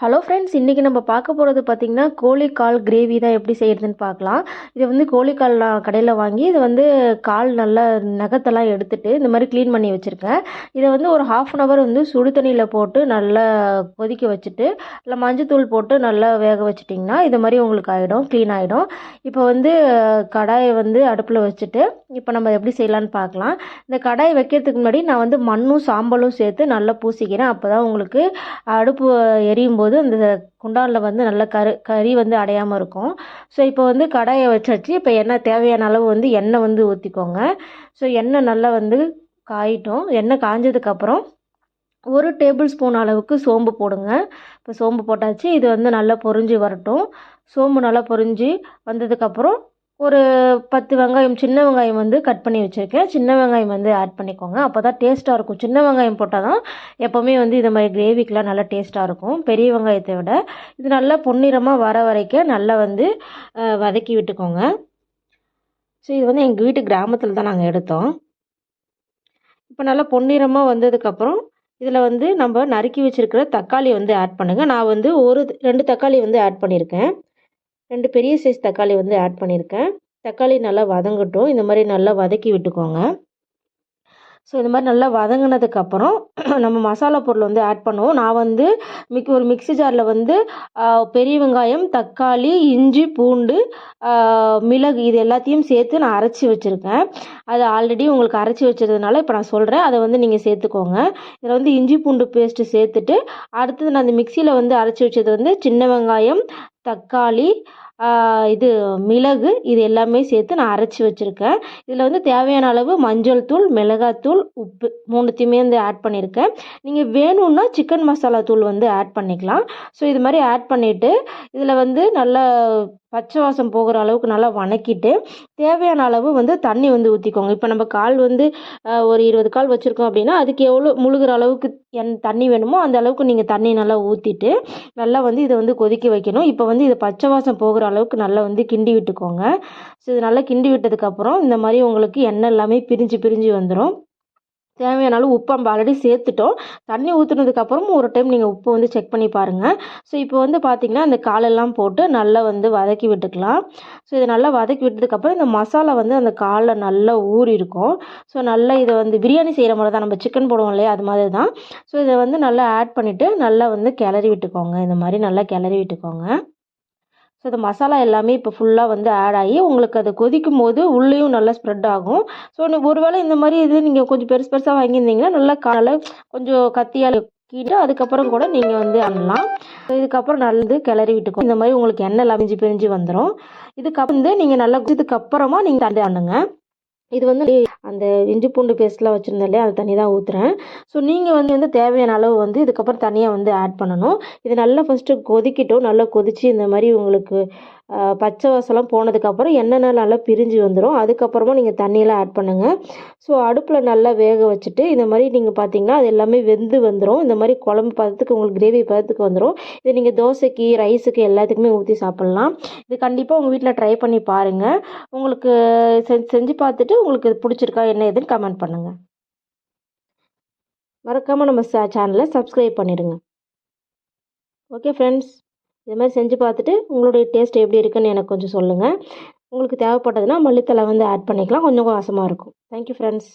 Hello friends, இன்றைக்கி நம்ம பார்க்க போகிறது பார்த்திங்கன்னா கோழிக்கால் கிரேவி தான் எப்படி செய்கிறதுன்னு பார்க்கலாம். இது வந்து கோழிக்கால் நான் கடையில் வாங்கி இதை வந்து கால் நல்லா நகத்தெல்லாம் எடுத்துட்டு இந்த மாதிரி க்ளீன் பண்ணி வச்சுருக்கேன். இதை வந்து ஒரு 1/2 அன் ஹவர் வந்து சுடு தண்ணியில் போட்டு நல்லா கொதிக்க வச்சுட்டு இல்லை மஞ்சத்தூள் போட்டு நல்லா வேக வச்சிட்டிங்கன்னா இது மாதிரி உங்களுக்கு ஆகிடும், க்ளீன் ஆகிடும். இப்போ வந்து கடாயை வந்து அடுப்பில் வச்சுட்டு இப்போ நம்ம எப்படி செய்யலான்னு பார்க்கலாம். இந்த கடாயை வைக்கிறதுக்கு முன்னாடி நான் வந்து மண்ணும் சாம்பலும் சேர்த்து நல்லா பூசிக்கிறேன். அப்போ தான் உங்களுக்கு அடுப்பு எரியும் போது அந்த குண்டானில் வந்து நல்ல கறி வந்து அடையாமல் இருக்கும். ஸோ இப்போ வந்து கடாயை வச்சாச்சு. இப்போ எண்ணெய் தேவையான அளவு வந்து எண்ணெய் வந்து ஊற்றிக்கோங்க. ஸோ எண்ணெய் நல்லா வந்து காயிட்டும். எண்ணெய் காஞ்சதுக்கப்புறம் 1 டேபிள் ஸ்பூன் அளவுக்கு சோம்பு போடுங்க. இப்போ சோம்பு போட்டாச்சு. இது வந்து நல்லா பொரிஞ்சு வரட்டும். சோம்பு நல்லா பொரிஞ்சு வந்ததுக்கப்புறம் ஒரு 10 வெங்காயம், சின்ன வெங்காயம் வந்து கட் பண்ணி வச்சுருக்கேன். சின்ன வெங்காயம் வந்து ஆட் பண்ணிக்கோங்க. அப்போ தான் டேஸ்ட்டாக இருக்கும். சின்ன வெங்காயம் போட்டால் தான் எப்போவுமே வந்து இது மாதிரி கிரேவிக்கெலாம் நல்லா டேஸ்ட்டாக இருக்கும் பெரிய வெங்காயத்தை விட. இது நல்லா பொன்னிறமாக வர வரைக்கும் நல்லா வந்து வதக்கி விட்டுக்கோங்க. ஸோ இது வந்து எங்கள் வீட்டு கிராமத்தில் தான் நாங்கள் எடுத்தோம். இப்போ நல்லா பொன்னிறமாக வந்ததுக்கப்புறம் இதில் வந்து நம்ம நறுக்கி வச்சுருக்கிற தக்காளி வந்து ஆட் பண்ணுங்கள். நான் வந்து 2 தக்காளி வந்து ஆட் பண்ணியிருக்கேன். 2 பெரிய சைஸ் தக்காளி வந்து ஆட் பண்ணியிருக்கேன். தக்காளி நல்லா வதங்கட்டும். இந்த மாதிரி நல்லா வதக்கி விட்டுக்கோங்க. ஸோ இந்த மாதிரி நல்லா வதங்கினதுக்கப்புறம் நம்ம மசாலா பொருள் வந்து ஆட் பண்ணுவோம். நான் வந்து ஒரு மிக்ஸி ஜாரில் வந்து பெரிய வெங்காயம், தக்காளி, இஞ்சி, பூண்டு, மிளகு இது எல்லாத்தையும் சேர்த்து நான் அரைச்சி வச்சுருக்கேன். அது ஆல்ரெடி உங்களுக்கு அரைச்சி வச்சதுனால இப்போ நான் சொல்கிறேன். அதை வந்து நீங்கள் சேர்த்துக்கோங்க. இதில் வந்து இஞ்சி பூண்டு பேஸ்ட்டு சேர்த்துட்டு அடுத்தது நான் அந்த மிக்சியில் வந்து அரைச்சி வச்சது வந்து சின்ன வெங்காயம், தக்காளி, இது மிளகு இது எல்லாமே சேர்த்து நான் அரைச்சி வச்சுருக்கேன். இதில் வந்து தேவையான அளவு மஞ்சள் தூள், மிளகாத்தூள், உப்பு 3த்தையுமே வந்து ஆட் பண்ணியிருக்கேன். நீங்கள் வேணும்னா சிக்கன் மசாலா தூள் வந்து ஆட் பண்ணிக்கலாம். ஸோ இது மாதிரி ஆட் பண்ணிவிட்டு இதில் வந்து நல்லா பச்சை வாசம் போகிற அளவுக்கு நல்லா வதக்கிட்டு தேவையான அளவு வந்து தண்ணி வந்து ஊற்றிக்கோங்க. இப்போ நம்ம கால் வந்து ஒரு 20 கால் வச்சுருக்கோம் அப்படின்னா அதுக்கு எவ்வளோ முழுகிற அளவுக்கு தண்ணி வேணுமோ அந்த அளவுக்கு நீங்கள் தண்ணி நல்லா ஊற்றிட்டு நல்லா வந்து இதை வந்து கொதிக்க வைக்கணும். இப்போ வந்து இது பச்சை வாசம் போகிற அளவுக்கு நல்லா வந்து கிண்டி விட்டுக்கோங்க. ஸோ இது நல்லா கிண்டி விட்டதுக்கப்புறம் இந்த மாதிரி உங்களுக்கு எண்ணெய் எல்லாமே பிரிஞ்சு வந்துடும். தேவையான அளவு உப்பு நம்ம ஆல்ரெடி சேர்த்துட்டோம். தண்ணி ஊற்றுனதுக்கப்புறமும் ஒரு டைம் நீங்கள் உப்பு வந்து செக் பண்ணி பாருங்கள். ஸோ இப்போ வந்து பார்த்திங்கன்னா இந்த காலெல்லாம் போட்டு நல்லா வந்து வதக்கி விட்டுக்கலாம். ஸோ இதை நல்லா வதக்கி விட்டதுக்கப்புறம் இந்த மசாலா வந்து அந்த காலில் நல்லா ஊறி இருக்கும். ஸோ நல்லா இதை வந்து பிரியாணி செய்கிற மாதிரி தான், நம்ம சிக்கன் போடுவோம் இல்லையா அது மாதிரி தான். ஸோ இதை வந்து நல்லா ஆட் பண்ணிவிட்டு நல்லா வந்து கிளறி விட்டுக்கோங்க. இந்த மாதிரி நல்லா கிளறி விட்டுக்கோங்க. ஸோ இந்த மசாலா எல்லாமே இப்போ ஃபுல்லாக வந்து ஆட் ஆகி உங்களுக்கு அது கொதிக்கும் போது உள்ளேயும் நல்லா ஸ்ப்ரெட் ஆகும். ஸோ ஒருவேளை இந்த மாதிரி இது நீங்கள் கொஞ்சம் பெருசாக வாங்கியிருந்தீங்கன்னா நல்லா கொஞ்சம் கத்தியால் கீட்டு அதுக்கப்புறம் கூட நீங்கள் வந்து பண்ணலாம். இதுக்கப்புறம் நல்லது கிளறி விட்டுக்கோ. இந்த மாதிரி உங்களுக்கு எண்ணெய் எல்லாம் பிரிஞ்சு வந்துடும். இதுக்கப்புறம் வந்து நீங்கள் நல்லா இதுக்கப்புறமா நீங்கள் தண்ணி ஆனுங்க. இது வந்து அந்த இஞ்சி பூண்டு பேஸ்ட்லாம் வச்சுருந்தேன் இல்லையா அது தண்ணி தான் ஊற்றுறேன். ஸோ நீங்கள் வந்து தேவையான அளவு வந்து இதுக்கப்புறம் தனியாக வந்து ஆட் பண்ணணும். இது நல்லா ஃபஸ்ட்டு கொதிக்கட்டும். நல்லா கொதித்து இந்த மாதிரி உங்களுக்கு பச்சை வாசம்லாம் போனதுக்கப்புறம் எண்ணெய் நல்லா பிரிஞ்சு வந்துடும். அதுக்கப்புறமா நீங்கள் தண்ணியெல்லாம் ஆட் பண்ணுங்கள். ஸோ அடுப்பில் நல்லா வேக வச்சுட்டு இந்த மாதிரி நீங்கள் பார்த்தீங்கன்னா அது எல்லாமே வெந்து வந்துடும். இந்த மாதிரி குழம்பு பதத்துக்கு உங்களுக்கு கிரேவி பதத்துக்கு வந்துடும். இது நீங்கள் தோசைக்கு, ரைஸுக்கு எல்லாத்துக்குமே ஊற்றி சாப்பிட்லாம். இது கண்டிப்பாக உங்கள் வீட்டில் ட்ரை பண்ணி பாருங்கள். உங்களுக்கு செஞ்சு பார்த்துட்டு உங்களுக்கு இது பிடிச்சிருக்கா என்ன ஏதுன்னு கமெண்ட் பண்ணுங்கள். மறக்காமல் நம்ம சேனலை சப்ஸ்கிரைப் பண்ணிடுங்க. ஓகே ஃப்ரெண்ட்ஸ், இது மாதிரி செஞ்சு பார்த்துட்டு உங்களுடைய டேஸ்ட் எப்படி இருக்குன்னு எனக்கு கொஞ்சம் சொல்லுங்கள். உங்களுக்கு தேவைப்பட்டதுன்னா மல்லித்தழை வந்து ஆட் பண்ணிக்கலாம். கொஞ்சம் வாசமாக இருக்கும். Thank you friends.